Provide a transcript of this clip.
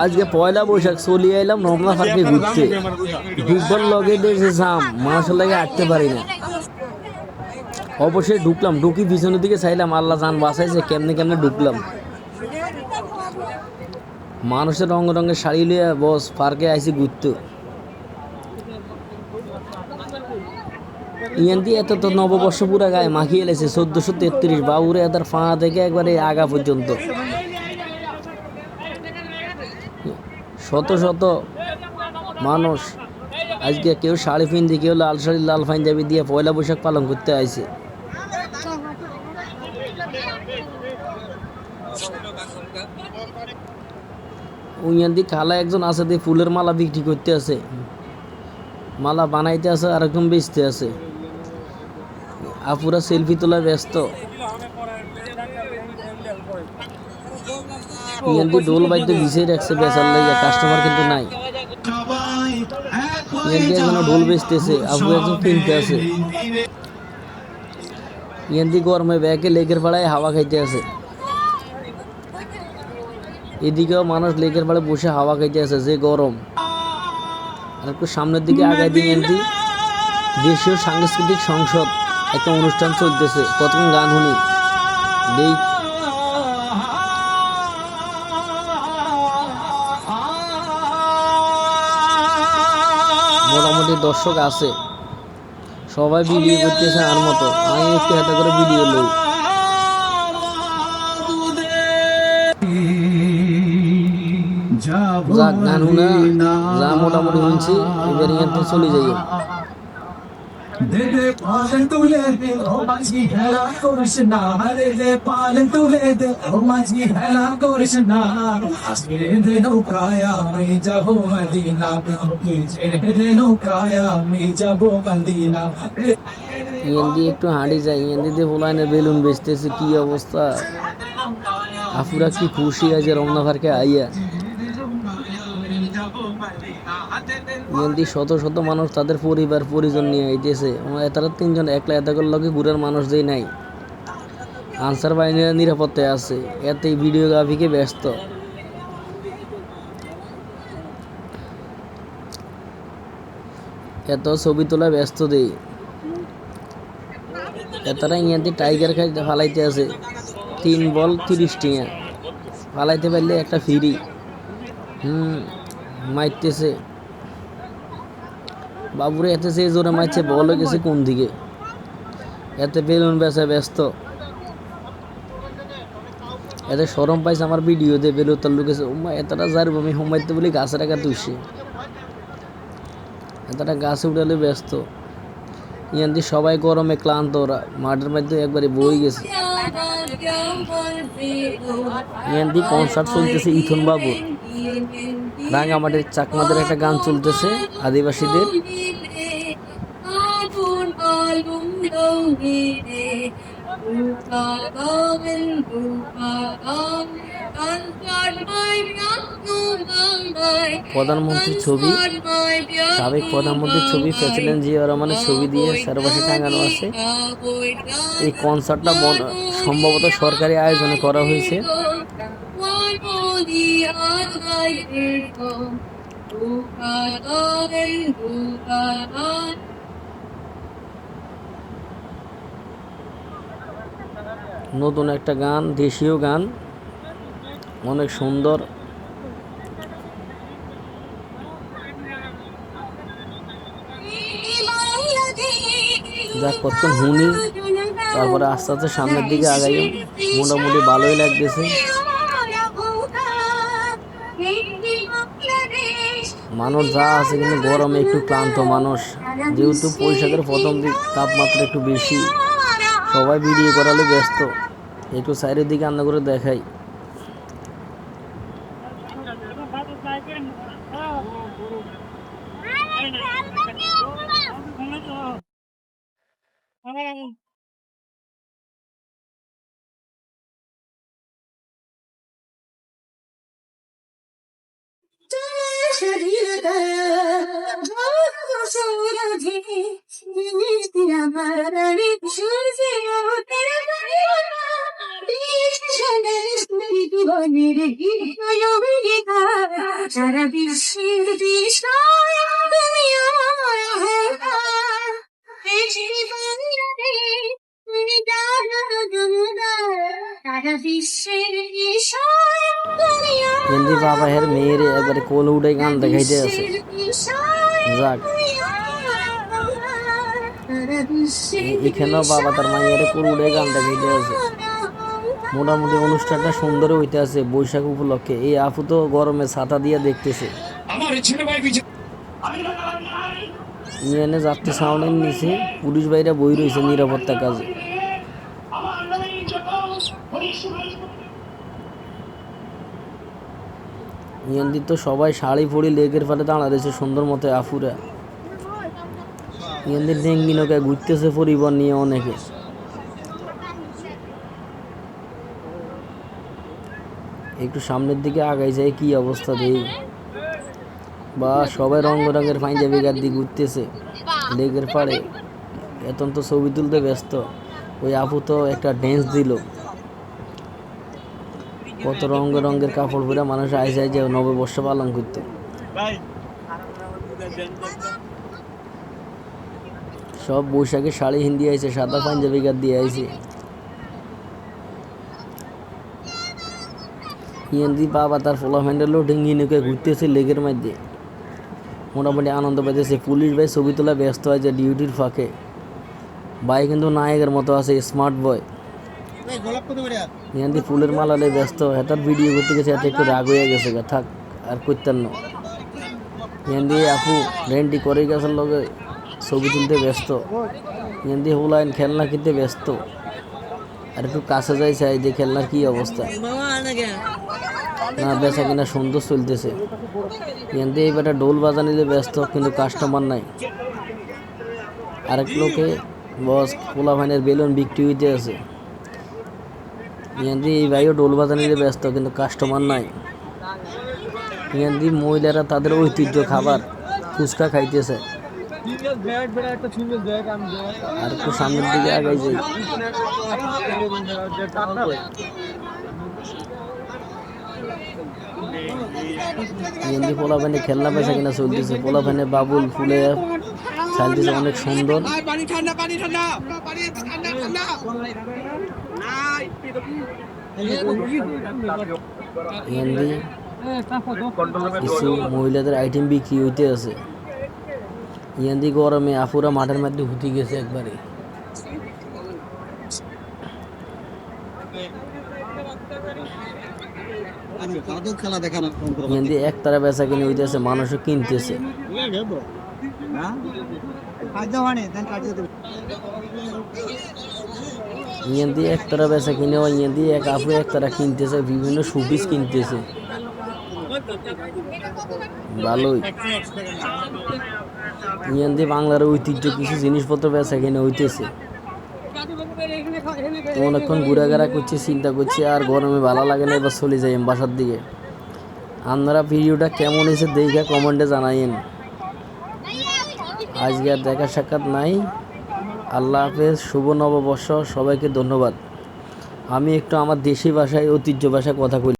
আজকে পয়লা বৈশাখ চলিয়ে এলাম রমনা পার্কে ঘুরতে, ঢুকবার লগে যে জাম মানুষের লাগে হাঁটতে পারি না। অবশ্যই ঢুকলাম, ঢুকি পিছনের দিকে চাইলাম, আল্লাহ জান বাঁচাইছে, কেমনে কেমনে ঢুকলাম। মানুষের রঙ রঙের শাড়ি লিয়ে বস পার্কে আইসি ঘুরতে। ইয়ান্তি এত তো নববর্ষ পুরা গায়ে মাখিয়ে এলেছে 1433 বাবুরে এদের ফা থেকে একবারে আগা পর্যন্ত শত শত মানুষ। আজকে কেউ শাড়ি পিন্দি, কেউ লাল শাড়ি লাল পাঞ্জাবি দিয়ে পয়লা বৈশাখ পালন করতে আইছে। ওইয়ান্দি খালা একজন আছে, দিয়ে ফুলের মালা বিক্রি করতে আছে, মালা বানাইতে আছে আর একদম বেচতে আছে। আপুরা সেলফি তোলায় ব্যস্ত। ইয়ান্দি ডোল বাইতে বিছিয়ে রাখছে বেচার লাইয়া, কাস্টমার কিন্তু নাই। ইয়ান্দি একজন ঢোল বেচতেছে, আপু একজন কিনতে আছে। ইয়ান্দি গরমে ব্যাগে লেকের পাড়ায় হাওয়া খাইতে আছে। এদিকেও মানুষ লেকের পাড়ে বসে হাওয়া খাইতে আছে, যে গরম। আর একটু সামনের দিকে আগাই দিয়ে ইয়ান্দি দেশীয় সাংস্কৃতিক সংসদ একটা অনুষ্ঠান চলতেছে, কতক্ষণ গান শুনি দেই। মোটামুটি দর্শক আছে, সবাই ভিডিও করতেছে আর মতো। আমি একটু হাতে করে ভিডিও লই। যাক গান শুনা যা মোটামুটি শুনছি, এবার এখান থেকে চলে যাই। দে পালেন তুলে দে ও মাঝি হেলা করিস না, দে পালেন তুলে দে ও মাঝি হেলা করিস না। আজকে দে নৌকায় আমি যাব মদিনা, ছেড়ে নৌকায় আমি যাব মদিনা। ইয়ান্দি একটু হাঁটি যাই, ইয়ান্দিতে পোলাইনের বেলুন বেচতেছে, কি অবস্থা। আফুরা কি খুশি আছে রমনা পার্কে আইয়া। ইয়ান্দি শত শত মানুষ তাদের পরিবার পরিজন নিয়ে আইতেছে। তারা তিনজন একলা এত লগে ঘুরার মানুষ যেই নাই। আনসার বাহিনীরা নিরাপত্তায় আছে, এতে ভিডিওগ্রাফিকে ব্যস্ত। এত ছবি তোলা ব্যস্ত দেই। এতারা ইয়ান্দি টাইগার খাই ফালাইতে আছে, 3 বল 30 টিয়া, ফালাইতে পারলে একটা ফ্রি। মারতেছে বাবুরে, এতে যে জোরে মারছে বল হয়ে গেছে কোন দিকে। এতে বেলুন বেচা ব্যস্ত। এতে সরম পাইছে আমার ভিডিও দিয়ে বেলুন তার লুকেছে। এতটা যারব আমি হোমাইতে বলি গাছের একা তুষে, এতটা গাছে উঠালে ব্যস্ত। ইয়ান্দি সবাই গরমে ক্লান্ত, ওরা মাঠের মধ্যে একবারে বই গেছে। ইয়ান্দি কনসার্ট চলতেছে ইথন বাবুর, রাঙামাটির চাকমাদের একটা গান চলতেছে আদিবাসীদের। প্রধানমন্ত্রীর ছবি, সাবেক প্রধানমন্ত্রীর ছবি, প্রেসিডেন্ট জিয়া রহমানের ছবি দিয়ে চারপাশে টাঙানো আছে। এই কনসার্টটা সম্ভবত সরকারি আয়োজনে করা হয়েছে। নতুন একটা গান, দেশীয় গান, অনেক সুন্দর। যাক কতক্ষণ শুনি, তারপরে আস্তে আস্তে সামনের দিকে আগাই। মোটামুটি ভালোই লাগতেছে। মানুষ যা আছে কিন্তু গরমে একটু ক্লান্ত মানুষ, যেহেতু বৈশাখের প্রথম দিক, তাপমাত্রা একটু বেশি, সবাই ভিডিও করালে ব্যস্ত। একটু সাইডের দিকে রান্না করে দেখাই। সারা বিশ্বের বিষয় তুমি আমার অহংকার। এই জীবনে তুমি দারুণদার। সারা বিশ্বের বিষয় তুমি হিন্দি বাবা হের মেয়েরে একবারে কোল উঠে গান দেখাইতে আছে। যাক এখানেও বাবা তার মাইয়ারে কোল উঠে গান দেখাইতে আছে। মোটামুটি অনুষ্ঠানটা সুন্দর হইতে আছে বৈশাখ উপলক্ষে। এই আপু তো গরমে ছাতা দিয়ে দেখতেছে। ইরানে যাত্রী সাউন্ডের নিচে পুলিশ ভাইরা বই রয়েছে নিরাপত্তা কাজে। ইয়ান্দি তো সবাই শাড়ি পরি লেকের পারে দাঁড়া রয়েছে সুন্দর মতো আফুরা। ইয়ান্দির ডেঙ্গি নৌকায় ঘুরতেছে পরিবার নিয়ে অনেকে। একটু সামনের দিকে আগাই যায় কি অবস্থা দেই বা সবাই রঙ রঙের পাঞ্জাবি গাদ দিয়ে ঘুরতেছে লেকের পাড়ে। এখন তো ছবি তুলতে ব্যস্ত। ওই আপু তো একটা ড্যান্স দিল। কত রঙের কাপড় পরে মানুষ আইসে যে নববর্ষ পালন করতো। সব বৈশাখে শাড়ি হিন্দি আইছে, সাদা পাঞ্জাবি গাদ দিয়ে আইছে। হিন্দি বাবা তার ফলা হ্যান্ডেল ডেঙ্গি নৌকে ঘুরতেছে লেকের মধ্যে। মোটামুটি আনন্দ পাইতেছে। পুলিশ ভাই ছবি তোলা ব্যস্ত আছে ডিউটির ফাঁকে। ভাই কিন্তু নায়কের মতো আছে, স্মার্ট বয়। ইয়ান্দি ফুলের মালালে ব্যস্ত। হেতার ভিডিও করতে গেছে, এত একটু রাগ হয়ে গেছে। থাক আর করতেন না। ইয়ান্দি আপু রেন্টি করে গেছে লগে ছবি তুলতে ব্যস্ত। ইয়ান্দি হুলাইন খেলনা কিনতে ব্যস্ত। আর একটু কাছে যাই চাই যে খেলনার কি অবস্থা। না বেচা কিনা সুন্দর চলতেছে। ইয়ান্দি এই বেটা ডোল বাজানিতে ব্যস্ত, কিন্তু কাস্টমার নাই। আরেক লোকে বস পোলা ভাইনের বেলুন বিক্রি হইতে আছে। ইয়ান্দি এই ভাইও ডোল বাজানিতে ব্যস্ত, কিন্তু কাস্টমার নাই। ইয়ান্দি মহিলারা তাদের ঐতিহ্য খাবার ফুচকা খাইতেছে। আর একটু সামনের দিকে আগাই যাই। ইয়ান্দি পোলা ভাইনে খেলনা পয়সা কিনা চলতেছে। পোলা ভাইনে বাবুল ফুলে চালতেছে অনেক সুন্দর। ইয়ান্দি কিছু মহিলাদের আইটেম বিক্রি হইতে আছে। ইয়ান্দি গরমে আফুরা মাঠের মধ্যে হুতি গেছে একবারে। ইয়ান্দি একতারা বেচা কিনে হইতেছে, মানুষও কিনতেছে। ইয়ান্দি একতারা বেচা কিনে ইয়ান্দি এক আপু একতারা কিনতেছে, বিভিন্ন শোপিস কিনতেছে। ভালোই ইয়ান্দি বাংলার ঐতিহ্য কিছু জিনিসপত্র বেচা কিনে হইতেছে। অনেকক্ষণ ঘুরাঘেরা করছি, চিন্তা করছি, আর গরমে ভালো লাগে না। এবার চলে যাই বাসার দিকে। আপনারা ভিডিওটা কেমন হয়েছে দেখে কমেন্টে জানাইন। আজকে আর দেখা সাক্ষাৎ নাই। আল্লাহ হাফেজ, শুভ নববর্ষ, সবাইকে ধন্যবাদ। আমি একটু আমার দেশি ভাষায় ঐতিহ্য ভাষায় কথা বলি।